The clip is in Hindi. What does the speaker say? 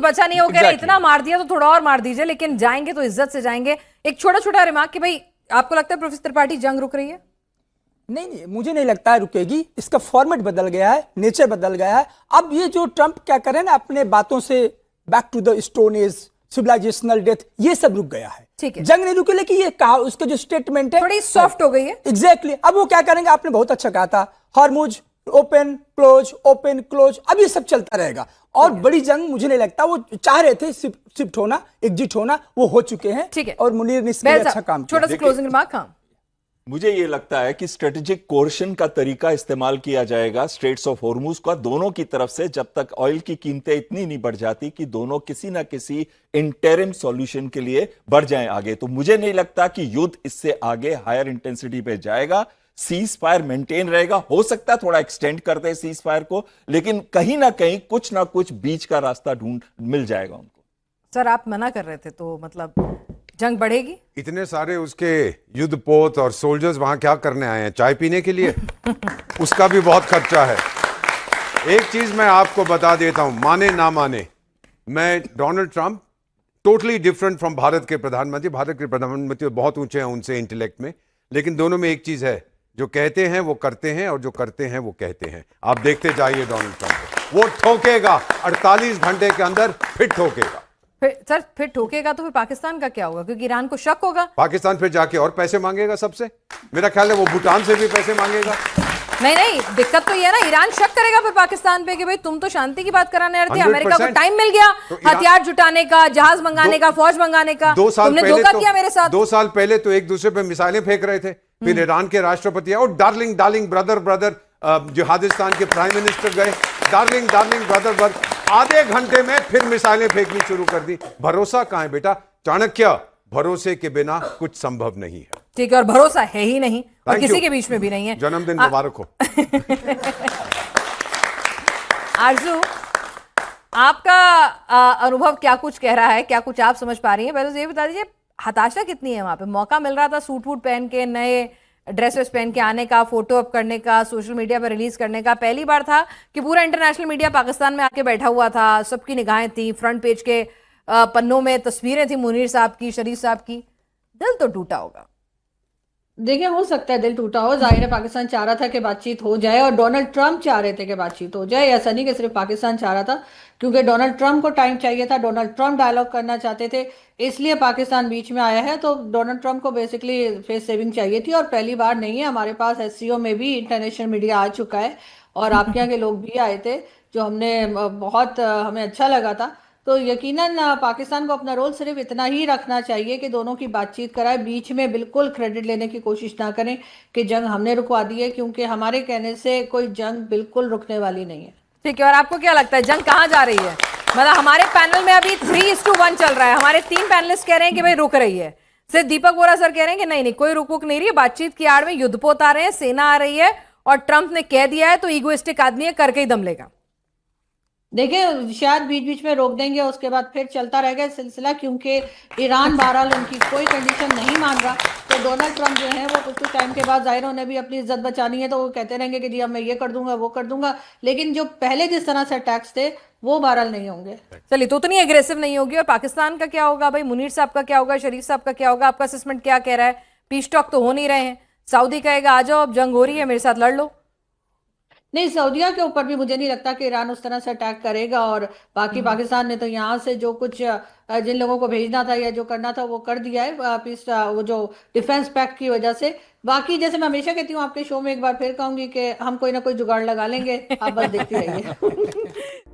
बचा नहीं है, वो कह रहे इतना मार दिया तो थोड़ा और मार दीजिए, लेकिन जाएंगे तो इज्जत से जाएंगे। एक छोटा छोटा रिमार्क कि भाई आपको लगता है प्रोफेसर त्रिपाठी जंग रुक रही है? नहीं, मुझे नहीं लगता है रुकेगी। इसका फॉर्मेट बदल गया है, नेचर बदल गया है। अब ये जो ट्रंप क्या करें ना, अपने बातों से back to the stone age, civilizational death, ये सब रुक गया है। ठीक है, जंग नहीं रुके, लेकिन ये कहा उसका जो स्टेटमेंट है थोड़ी सॉफ्ट हो गई है। एग्जैक्टली। अब वो क्या करेंगे, आपने बहुत अच्छा कहा था, हॉर्मुज ओपन क्लोज, अब ये सब चलता रहेगा। और बड़ी जंग मुझे नहीं लगता, वो चाह रहे थे शिफ्ट होना, एग्जिट होना, वो हो चुके हैं। ठीक है, और मुनीर ने इसके लिए अच्छा काम किया। छोटा सा क्लोजिंग रिमार्क। हाँ, मुझे ये लगता है कि स्ट्रेटेजिक कोर्शन का तरीका इस्तेमाल किया जाएगा स्ट्रेट्स ऑफ हॉर्मुज का दोनों की तरफ से, जब तक ऑयल की कीमतें इतनी नहीं बढ़ जाती कि दोनों किसी ना किसी इंटरिम सॉल्यूशन के लिए बढ़ जाएं आगे। तो मुझे नहीं लगता कि युद्ध इससे आगे हायर इंटेंसिटी पे जाएगा। सीज फायर मेंटेन रहेगा, हो सकता है थोड़ा एक्सटेंड करते हैं सीज फायर को, लेकिन कहीं ना कहीं कुछ ना कुछ बीच का रास्ता ढूंढ मिल जाएगा उनको। सर आप मना कर रहे थे, तो मतलब जंग बढ़ेगी? इतने सारे उसके युद्धपोत और सोल्जर्स वहां क्या करने आए हैं? चाय पीने के लिए? उसका भी बहुत खर्चा है। एक चीज मैं आपको बता देता हूं, माने ना माने, मैं Donald Trump totally different from Bharat के प्रधानमंत्री। भारत के प्रधानमंत्री बहुत ऊंचे हैं उनसे इंटेलेक्ट में, लेकिन दोनों में एक चीज है, जो कहते हैं वो करते हैं और जो करते हैं वो कहते हैं। आप देखते जाइए डोनाल्ड ट्रंप, वो ठोकेगा 48 घंटे के अंदर, फिर ठोकेगा। फिर ठोकेगा तो फिर पाकिस्तान का क्या होगा? क्योंकि ईरान को शक होगा। पाकिस्तान फिर जाके और पैसे मांगेगा सबसे, मेरा ख्याल है वो भूटान से भी पैसे मांगेगा। नहीं, दिक्कत तो ये है ना, ईरान शक करेगा फिर पाकिस्तान पे कि भाई तुम तो शांति की बात कराने आ रहे थे, अमेरिका को टाइम मिल गया हथियार जुटाने का, जहाज मंगाने का, फौज मंगाने का, तुमने धोखा किया मेरे साथ। 2 साल पहले तो एक दूसरे पे मिसाइलें फेंक रहे थे, फिर ईरान के राष्ट्रपति और डार्लिंग ब्रदर जिहादिस्तान के प्राइम मिनिस्टर गए, डार्लिंग ब्रदर, आधे घंटे में फिर मिसाइलें फेंकनी शुरू कर दी। भरोसा कहां है बेटा? चाणक्य, भरोसे के बिना कुछ संभव नहीं है। ठीक है, और भरोसा है ही नहीं, और किसी के बीच में भी नहीं है। जन्मदिन मुबारक हो। आरजू, आपका अनुभव क्या कुछ कह रहा है, क्या कुछ आप समझ पा रही हैं? पहले तो ये बता दीजिए, हताशा कितनी है वहां पे? मौका मिल रहा था सूट वूट पहन के, नए ड्रेस वेस पहन के आने का, फोटो अप करने का, सोशल मीडिया पर रिलीज करने का। पहली बार था कि पूरा इंटरनेशनल मीडिया पाकिस्तान में आके बैठा हुआ था, सबकी निगाहें थी, फ्रंट पेज के पन्नों में तस्वीरें थी मुनीर साहब की, शरीफ साहब की। दिल तो टूटा होगा। देखिए, हो सकता है दिल टूटा हो, जाहिर है पाकिस्तान चाह रहा था कि बातचीत हो जाए, और डोनाल्ड ट्रंप चाह रहे थे कि बातचीत हो जाए। ऐसा नहीं कि सिर्फ पाकिस्तान चाह रहा था, क्योंकि डोनाल्ड ट्रंप को टाइम चाहिए था, डोनाल्ड ट्रंप डायलॉग करना चाहते थे, इसलिए पाकिस्तान बीच में आया है। तो डोनाल्ड ट्रंप को बेसिकली फेस सेविंग चाहिए थी, और पहली बार नहीं है, हमारे पास एससीओ में भी इंटरनेशनल मीडिया आ चुका है, और आपके यहाँ के लोग भी आए थे, जो हमें अच्छा लगा था। तो यकीनन पाकिस्तान को अपना रोल सिर्फ इतना ही रखना चाहिए कि दोनों की बातचीत कराए, बीच में बिल्कुल क्रेडिट लेने की कोशिश ना करें कि जंग हमने रुकवा दी है, क्योंकि हमारे कहने से कोई जंग बिल्कुल रुकने वाली नहीं है। ठीक है, और आपको क्या लगता है जंग कहाँ जा रही है? मतलब हमारे पैनल में अभी 3:1 चल रहा है, हमारे 3 पैनलिस्ट कह रहे हैं कि भाई रुक रही है, सिर्फ दीपक बोरा सर कह रहे हैं कि नहीं कोई रुक नहीं रही है, बातचीत की आड़ में युद्धपोत आ रहे हैं, सेना आ रही है, और ट्रंप ने कह दिया है तो ईगोइस्टिक आदमी है, करके ही दम लेगा। देखिए, शायद बीच बीच में रोक देंगे, उसके बाद फिर चलता रहेगा सिलसिला, क्योंकि ईरान बहरहाल उनकी कोई कंडीशन नहीं मान रहा। तो डोनाल्ड ट्रंप जो है वो कुछ टाइम के बाद, जाहिर उन्हें भी अपनी इज्जत बचानी है, तो वो कहते रहेंगे कि जी अब मैं ये कर दूंगा, वो कर दूंगा, लेकिन जो पहले जिस तरह से अटैक्स थे वो बहरहाल नहीं होंगे। चलिए, तो उतनी एग्रेसिव नहीं होगी। और पाकिस्तान का क्या होगा भाई? मुनीर साहब का क्या होगा? शरीफ साहब का क्या होगा? आपका असेसमेंट क्या कह रहा है? पीस टॉक तो हो नहीं रहे हैं, सऊदी कहेगा आ जाओ, अब जंग हो रही है, मेरे साथ लड़ लो। नहीं, सऊदीया के ऊपर भी मुझे नहीं लगता कि ईरान उस तरह से अटैक करेगा, और बाकी पाकिस्तान ने तो यहाँ से जो कुछ जिन लोगों को भेजना था या जो करना था वो कर दिया है, पीस वो जो डिफेंस पैक्ट की वजह से। बाकी जैसे मैं हमेशा कहती हूँ आपके शो में, एक बार फिर कहूंगी कि हम कोई ना कोई जुगाड़ लगा लेंगे, आप बस देखते रहिए।